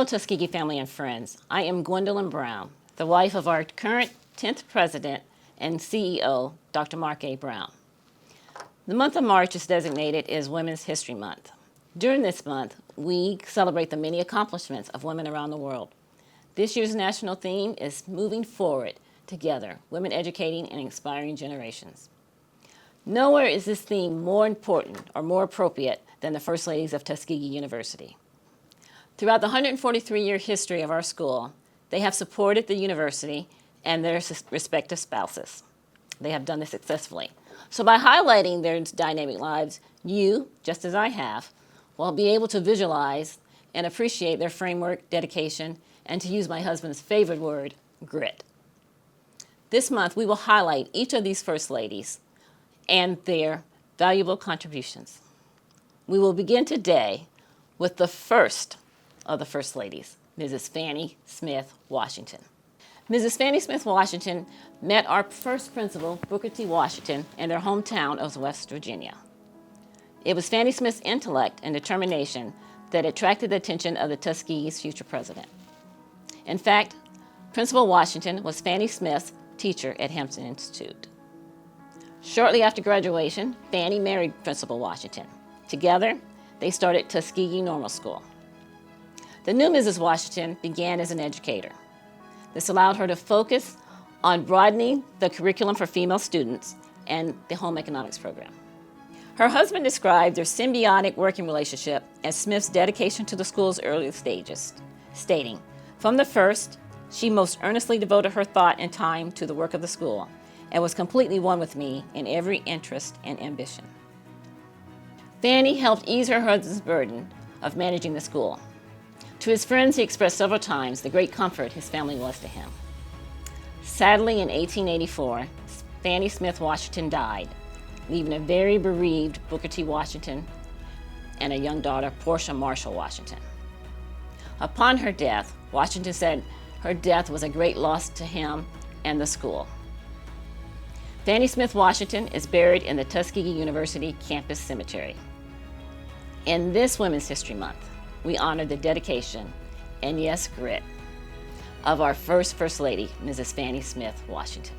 Hello, Tuskegee family and friends. I am Gwendolyn Brown, the wife of our current 10th president and CEO, Dr. Mark A. Brown. The month of March is designated as Women's History Month. During this month, we celebrate the many accomplishments of women around the world. This year's national theme is Moving Forward Together, Women Educating and Inspiring Generations. Nowhere is this theme more important or more appropriate than the First Ladies of Tuskegee University. Throughout the 143-year history of our school, they have supported the university and their respective spouses. They have done this successfully. So by highlighting their dynamic lives, you, just as I have, will be able to visualize and appreciate their framework, dedication, and to use my husband's favorite word, grit. This month, we will highlight each of these First Ladies and their valuable contributions. We will begin today with the first of the First Ladies, Mrs. Fannie Smith Washington. Mrs. Fannie Smith Washington met our first principal, Booker T. Washington, in their hometown of West Virginia. It was Fannie Smith's intellect and determination that attracted the attention of the Tuskegee's future president. In fact, Principal Washington was Fannie Smith's teacher at Hampton Institute. Shortly after graduation, Fannie married Principal Washington. Together, they started Tuskegee Normal School. The new Mrs. Washington began as an educator. This allowed her to focus on broadening the curriculum for female students and the home economics program. Her husband described their symbiotic working relationship as Smith's dedication to the school's early stages, stating, "From the first, she most earnestly devoted her thought and time to the work of the school and was completely one with me in every interest and ambition." Fannie helped ease her husband's burden of managing the school. To his friends, he expressed several times the great comfort his family was to him. Sadly, in 1884, Fannie Smith Washington died, leaving a very bereaved Booker T. Washington and a young daughter, Portia Marshall Washington. Upon her death, Washington said her death was a great loss to him and the school. Fannie Smith Washington is buried in the Tuskegee University Campus Cemetery. In this Women's History Month, we honor the dedication and, yes, grit of our First Lady, Mrs. Fannie Smith Washington.